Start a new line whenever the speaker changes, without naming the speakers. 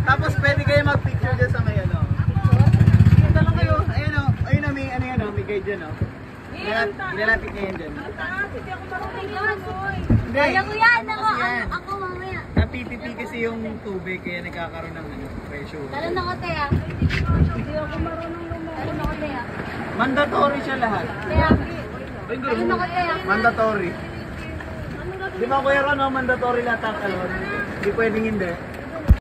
Tapos pwede kayo mag-picture dyan sa may ano. Kita lang kayo. Ayun o. Ayun o, may ano yan o. May guide dyan o. Ilalapit niya yan dyan.
Hindi ako marunong yan, boy.
Hindi.
Kaya ko yan, ako mamaya.
Napipiti kasi yung tubig kaya nagkakaroon ng ano, pressure.
Talon ako, Teya.
Hindi ako marunong lumayan.
Talon ako, Teya.
Mandatory siya lahat.
Teya. Talon ako, Teya.
Mandatory. Di ba Kuya Ron, mandatory lahat ang talon? Hindi pwedeng hindi.